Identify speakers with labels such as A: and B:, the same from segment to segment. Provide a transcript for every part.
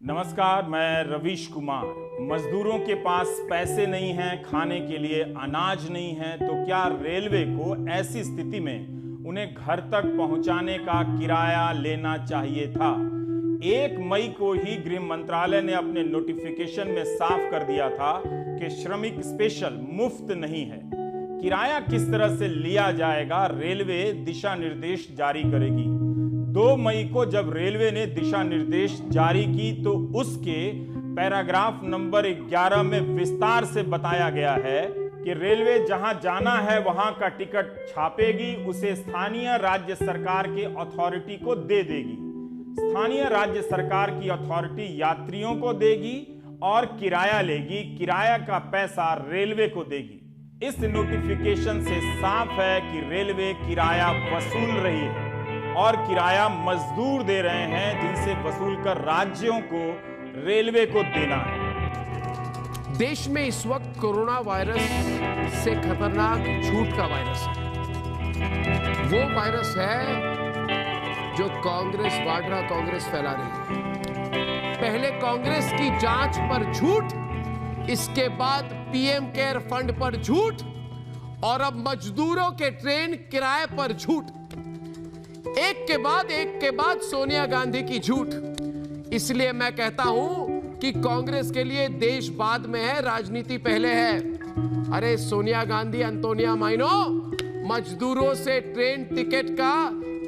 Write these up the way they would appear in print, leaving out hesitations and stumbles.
A: नमस्कार, मैं रवीश कुमार। मजदूरों के पास पैसे नहीं हैं, खाने के लिए अनाज नहीं है, तो क्या रेलवे को ऐसी स्थिति में उन्हें घर तक पहुंचाने का किराया लेना चाहिए था? 1 मई को ही गृह मंत्रालय ने अपने नोटिफिकेशन में साफ कर दिया था कि श्रमिक स्पेशल मुफ्त नहीं है। किराया किस तरह से लिया जाएगा, रेलवे दिशा निर्देश जारी करेगी। 2 मई को जब रेलवे ने दिशा निर्देश जारी की तो उसके पैराग्राफ नंबर 11 में विस्तार से बताया गया है कि रेलवे जहां जाना है वहां का टिकट छापेगी, उसे स्थानीय राज्य सरकार के अथॉरिटी को दे देगी। स्थानीय राज्य सरकार की अथॉरिटी यात्रियों को देगी और किराया लेगी। किराया का पैसा रेलवे को देगी। इस नोटिफिकेशन से साफ है कि रेलवे किराया वसूल रही है और किराया मजदूर दे रहे हैं, जिनसे वसूलकर राज्यों को रेलवे को देना है।
B: देश में इस वक्त कोरोना वायरस से खतरनाक झूठ का वायरस है। वो वायरस है जो कांग्रेस, वाड्रा कांग्रेस फैला रही है। पहले कांग्रेस की जांच पर झूठ, इसके बाद पीएम केयर फंड पर झूठ और अब मजदूरों के ट्रेन किराए पर झूठ। एक के बाद सोनिया गांधी की झूठ। इसलिए मैं कहता हूं कि कांग्रेस के लिए देश बाद में है, राजनीति पहले है। अरे सोनिया गांधी, अंतोनिया माइनो, मजदूरों से ट्रेन टिकट का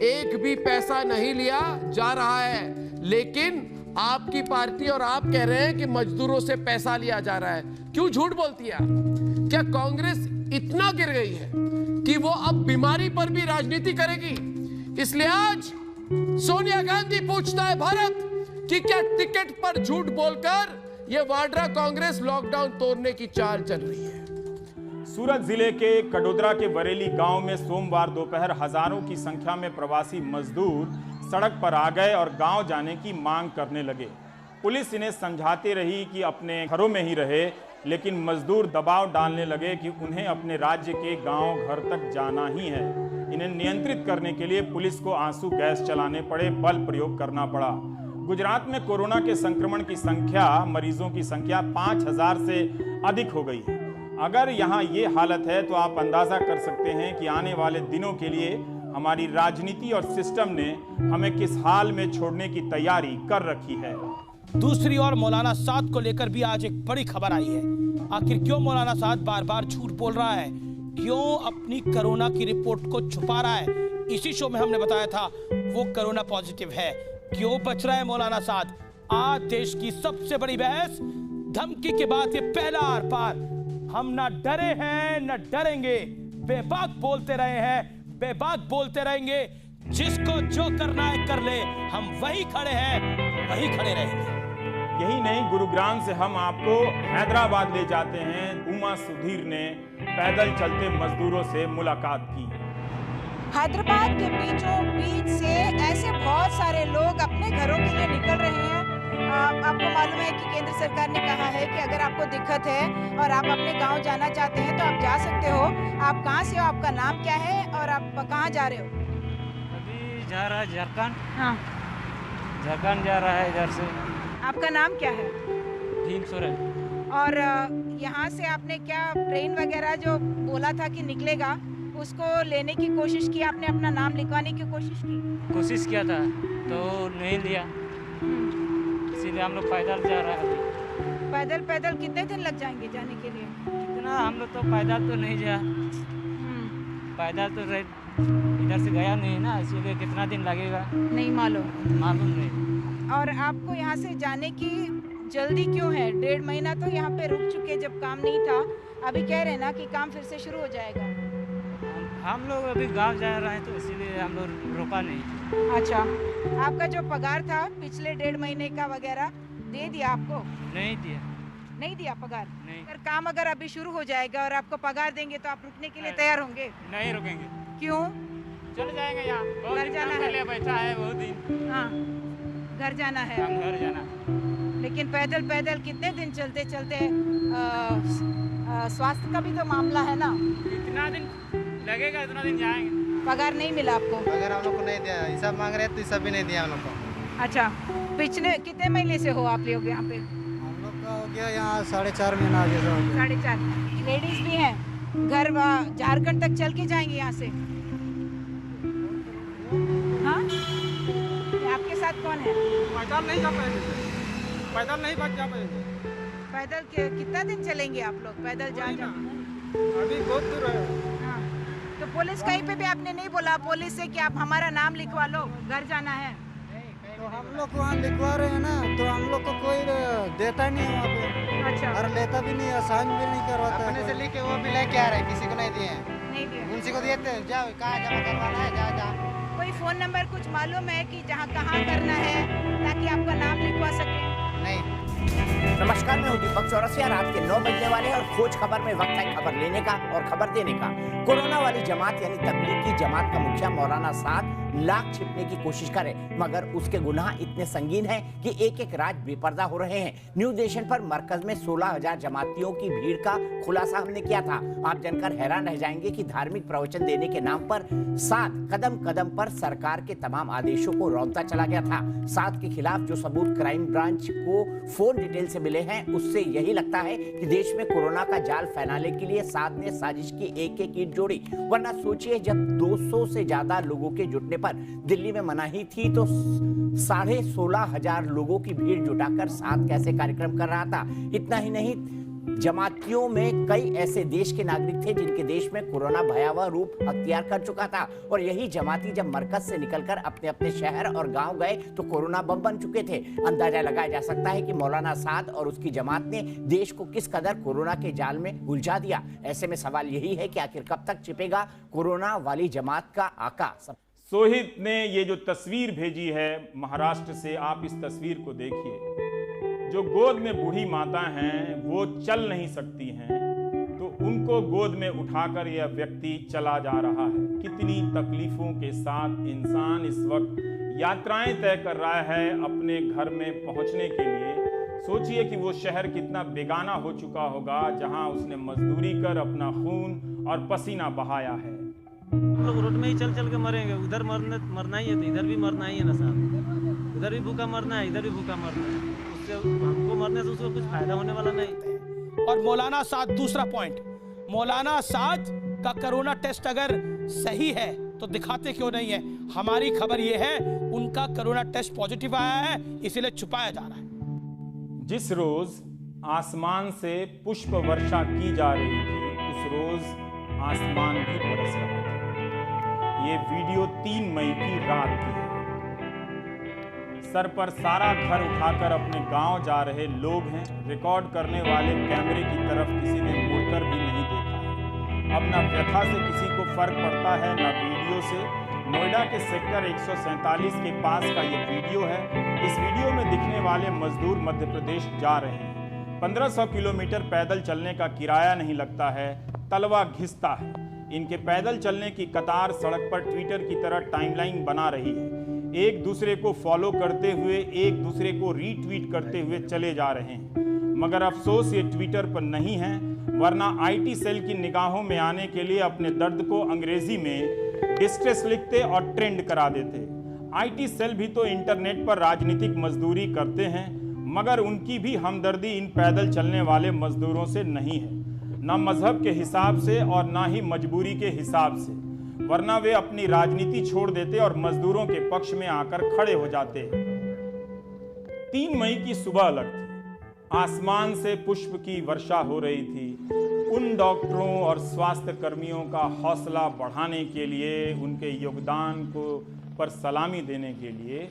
B: एक भी पैसा नहीं लिया जा रहा है, लेकिन आपकी पार्टी और आप कह रहे हैं कि मजदूरों से पैसा लिया जा रहा है। क्यों झूठ बोलती है? क्या कांग्रेस इतना गिर गई है कि वो अब बीमारी पर भी राजनीति करेगी? इसलिए आज सोनिया गांधी पूछता है भारत कि क्या टिकट पर झूठ बोलकर ये वाड्रा कांग्रेस लॉकडाउन तोड़ने की चाल चल रही है?
A: सूरत जिले के कडोदरा के बरेली गांव में सोमवार दोपहर हजारों की संख्या में प्रवासी मजदूर सड़क पर आ गए और गांव जाने की मांग करने लगे। पुलिस इन्हें समझाते रही कि अपने घरों में ही रहे, लेकिन मजदूर दबाव डालने लगे कि उन्हें अपने राज्य के गांव घर तक जाना ही है। इन्हें नियंत्रित करने के लिए पुलिस को आंसू गैस चलाने पड़े, बल प्रयोग करना पड़ा। गुजरात में कोरोना के संक्रमण की संख्या, मरीजों की संख्या 5000 से अधिक हो गई है। अगर यहाँ ये हालत है तो आप अंदाजा कर सकते हैं कि आने वाले दिनों के लिए हमारी राजनीति और सिस्टम ने हमें किस हाल में छोड़ने की तैयारी कर रखी है।
C: दूसरी ओर मौलाना साद को लेकर भी आज एक बड़ी खबर आई है। आखिर क्यों मौलाना साद बार बार झूठ बोल रहा है, क्यों अपनी कोरोना की रिपोर्ट को छुपा रहा है? इसी शो में हमने बताया था वो कोरोना पॉजिटिव है। क्यों बच रहा है मौलाना साद? आज देश की सबसे बड़ी बहस, धमकी के बाद ये पहला आर पार। हम ना डरे हैं न डरेंगे, बेबाक बोलते रहे हैं, बेबाक बोलते रहेंगे। जिसको जो करना है कर ले, हम वही खड़े हैं, वही खड़े रहेंगे।
A: यही नहीं, गुरुग्राम से हम आपको हैदराबाद ले जाते हैं। उमा सुधीर ने पैदल चलते मजदूरों से मुलाकात की।
D: हैदराबाद के बीचों बीच से ऐसे बहुत सारे लोग अपने घरों के लिए निकल रहे हैं। आपको मालूम है कि केंद्र सरकार ने कहा है कि अगर आपको दिक्कत है और आप अपने गांव जाना चाहते हैं तो आप जा सकते हो। आप कहां से हो, आपका नाम क्या है और आप कहां जा रहे हो?
E: अभी जा रहा है झारखंड।
D: हाँ,
E: झारखंड जा रहा है इधर से।
D: आपका नाम क्या है?
E: भीम सोरेन।
D: और यहाँ से आपने क्या ट्रेन वगैरह जो बोला था कि निकलेगा, उसको लेने की कोशिश की? आपने अपना नाम लिखवाने की कोशिश की?
E: कोशिश किया था तो नहीं लिया, इसीलिए हम लोग पैदल जा रहे हैं अभी।
D: पैदल कितने दिन लग जाएंगे जाने के लिए?
E: कितना, हम लोग तो पैदल तो नहीं जा, पैदल तो इधर से गया नहीं ना, इसीलिए कितना दिन लगेगा
D: नहीं मालूम
E: नहीं।
D: और आपको यहाँ से जाने की जल्दी क्यों है? 1.5 महीना तो यहाँ पे रुक चुके जब काम नहीं था। अभी कह रहे हैं ना कि काम फिर से शुरू हो जाएगा।
E: हम लोग अभी गांव जा रहे हैं तो इसीलिए हम लोग रुका नहीं।
D: अच्छा, आपका जो पगार था पिछले 1.5 महीने का वगैरह दे दिया आपको? नहीं दिया पगार?
E: नहीं।
D: अगर काम अगर अभी शुरू हो जाएगा और आपको पगार देंगे तो आप रुकने के लिए तैयार होंगे?
E: नहीं रुकेंगे।
D: क्यों?
E: चल जाएंगे, यहाँ
D: घर जाना है।
E: बैठा है बहुत दिन।
D: हाँ, घर जाना है।
E: हम घर जाना।
D: लेकिन पैदल कितने दिन चलते स्वास्थ्य का भी तो मामला है ना।
E: कितना दिन लगेगा, इतना दिन जाएंगे।
D: पगार नहीं मिला आपको?
F: अगर हम लोग को नहीं दिया, हिसाब मांग रहे हैं तो हिसाब भी नहीं दिया हम लोग को।
D: अच्छा, पिछले कितने महीने से हो आप लोग यहाँ पे?
F: हम लोग का हो गया यहाँ 4.5 महीना आगे से हो गया।
D: 4.5 लेडीज भी हैं घर झारखंड तक चल के जाएंगे यहाँ से? हाँ, ये आपके साथ कौन है?
G: पैदल नहीं जा पाएंगे, पैदल नहीं बच जा पाएंगे।
D: पैदल कितना दिन चलेंगे आप लोग पैदल जा जा?
G: अभी बहुत दूर है।
D: हाँ, तो पुलिस कहीं पे भी आपने नहीं बोला पुलिस से कि आप हमारा नाम लिखवा लो, घर जाना है?
F: तो हम लोग वहाँ लिखवा रहे हैं ना, तो हम लोग को कोई देता नहीं है वहाँ पे,
D: अच्छा,
F: और लेता भी नहीं है, साइन भी नहीं करवाता है।
G: अपने से लिख के वो भी लेके आ रहे, किसी को नहीं दिए।
D: नहीं दिया।
G: मुंशी को देते, जाओ कहाँ जमा करवाना है, जा जा।
D: कोई फोन नंबर कुछ मालूम है कि जहाँ कहाँ करना है ताकि आपका नाम लिखवा सके?
G: नहीं।
H: नमस्कार, मैं हूं दीपक चौरसिया। रात के 9 बजने वाले हैं और खोज खबर में वक्त है खबर लेने का और खबर देने का। कोरोना वाली जमात यानी तबलीगी जमात का मुखिया मौलाना साद लाख छिपने की कोशिश करे, मगर उसके गुनाह इतने संगीन हैं कि एक एक रात बेपर्दा हो रहे हैं। न्यू नेशन पर मरकज में 16,000 जमातियों की भीड़ का खुलासा हमने किया था। आप जानकर हैरान रह जाएंगे कि धार्मिक प्रवचन देने के नाम पर साद कदम कदम पर सरकार के तमाम आदेशों को रौंदता चला गया था। साद के खिलाफ जो सबूत क्राइम ब्रांच को फोन डिटेल से मिले हैं, उससे यही लगता है कि देश में कोरोना का जाल फैलाने के लिए साद ने साजिश की एक एक ईंट जोड़ी। वरना सोचिए, जब 200 से ज्यादा लोगों के जुटने पर दिल्ली में मनाही थी, तो 16,500 लोगों की भीड़ जुटाकर साथ कैसे कार्यक्रम कर रहा था। इतना ही नहीं, जमातियों में कई ऐसे देश के नागरिक थे जिनके देश में कोरोना भयावह रूप अख्तियार कर चुका था, और यही जमाती जब मरकज से निकलकर अपने अपने शहर और गांव गए तो कोरोना बम बन चुके थे। अंदाजा लगाया जा सकता है कि मौलाना साद और उसकी जमात ने देश को किस कदर कोरोना के जाल में उलझा दिया। ऐसे में सवाल यही है कि आखिर कब तक छिपेगा कोरोना वाली जमात का आका।
A: सोहित ने ये जो तस्वीर भेजी है महाराष्ट्र से, आप इस तस्वीर को देखिए। जो गोद में बूढ़ी माता हैं वो चल नहीं सकती हैं, तो उनको गोद में उठाकर यह व्यक्ति चला जा रहा है। कितनी तकलीफों के साथ इंसान इस वक्त यात्राएं तय कर रहा है अपने घर में पहुंचने के लिए। सोचिए कि वो शहर कितना बेगाना हो चुका होगा जहां उसने मजदूरी कर अपना खून और पसीना बहाया है।
E: हम लोग रोड में ही चल चल के मरेंगे, उधर मरना ही है तो इधर भी मरना ही है ना साहब। उधर भी भूखा मरना है, इधर भी भूखा मरना है। उससे हमको मरने से उसको कुछ फायदा होने वाला नहीं।
C: और मौलाना साद, दूसरा पॉइंट, मौलाना साद का कोरोना टेस्ट अगर सही है तो दिखाते क्यों नहीं है? हमारी खबर ये है उनका कोरोना टेस्ट पॉजिटिव आया है, इसीलिए छुपाया जा रहा है।
A: जिस रोज आसमान से पुष्प वर्षा की जा रही थी, उस रोज आसमान भी बरस रहा था। ये वीडियो 3 मई की रात की है। सर पर सारा घर उठाकर अपने गांव जा रहे लोग हैं। रिकॉर्ड करने वाले कैमरे की तरफ किसी ने मुड़कर भी नहीं देखा है। अब न व्यथा से किसी को फर्क पड़ता है, न वीडियो से। नोएडा के सेक्टर 147 के पास का ये वीडियो है। इस वीडियो में दिखने वाले मजदूर मध्य प्रदेश जा रहे हैं। 1500 किलोमीटर पैदल चलने का किराया नहीं लगता है, तलवा घिसता है। इनके पैदल चलने की कतार सड़क पर ट्विटर की तरह टाइमलाइन बना रही है। एक दूसरे को फॉलो करते हुए, एक दूसरे को रीट्वीट करते हुए चले जा रहे हैं। मगर अफसोस ये ट्विटर पर नहीं है, वरना आईटी सेल की निगाहों में आने के लिए अपने दर्द को अंग्रेजी में डिस्ट्रेस लिखते और ट्रेंड करा देते। आईटी सेल भी तो इंटरनेट पर राजनीतिक मजदूरी करते हैं, मगर उनकी भी हमदर्दी इन पैदल चलने वाले मजदूरों से नहीं है, ना मजहब के हिसाब से और ना ही मजबूरी के हिसाब से। वरना वे अपनी राजनीति छोड़ देते और मजदूरों के पक्ष में आकर खड़े हो जाते। 3 मई की सुबह अलग थी। आसमान से पुष्प की वर्षा हो रही थी। उन डॉक्टरों और स्वास्थ्य कर्मियों का हौसला बढ़ाने के लिए, उनके योगदान को पर सलामी देने के लिए,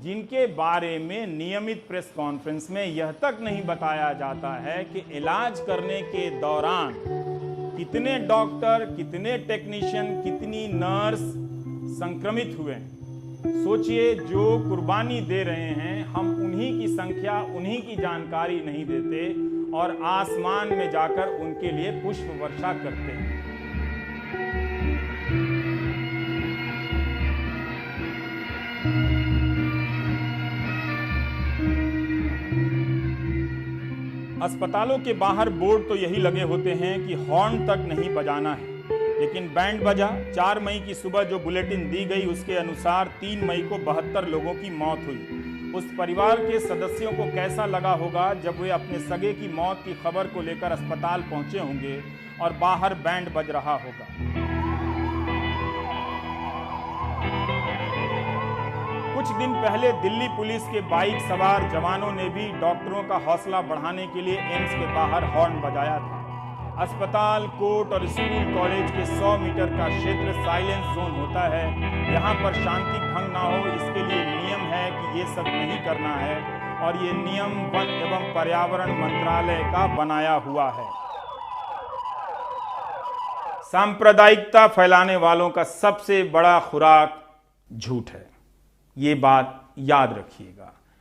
A: जिनके बारे में नियमित प्रेस कॉन्फ्रेंस में यह तक नहीं बताया जाता है कि इलाज करने के दौरान कितने डॉक्टर, कितने टेक्नीशियन, कितनी नर्स संक्रमित हुए हैं। सोचिए, जो कुर्बानी दे रहे हैं, हम उन्हीं की संख्या, उन्हीं की जानकारी नहीं देते और आसमान में जाकर उनके लिए पुष्प वर्षा करते हैं। अस्पतालों के बाहर बोर्ड तो यही लगे होते हैं कि हॉर्न तक नहीं बजाना है, लेकिन बैंड बजा। 4 मई की सुबह जो बुलेटिन दी गई उसके अनुसार 3 मई को 72 लोगों की मौत हुई। उस परिवार के सदस्यों को कैसा लगा होगा जब वे अपने सगे की मौत की खबर को लेकर अस्पताल पहुंचे होंगे और बाहर बैंड बज रहा होगा। कुछ दिन पहले दिल्ली पुलिस के बाइक सवार जवानों ने भी डॉक्टरों का हौसला बढ़ाने के लिए एम्स के बाहर हॉर्न बजाया था। अस्पताल, कोर्ट और स्कूल कॉलेज के 100 मीटर का क्षेत्र साइलेंस जोन होता है। यहाँ पर शांति भंग ना हो, इसके लिए नियम है कि ये सब नहीं करना है और ये नियम वन एवं पर्यावरण मंत्रालय का बनाया हुआ है। सांप्रदायिकता फैलाने वालों का सबसे बड़ा खुराक झूठ है, ये बात याद रखिएगा।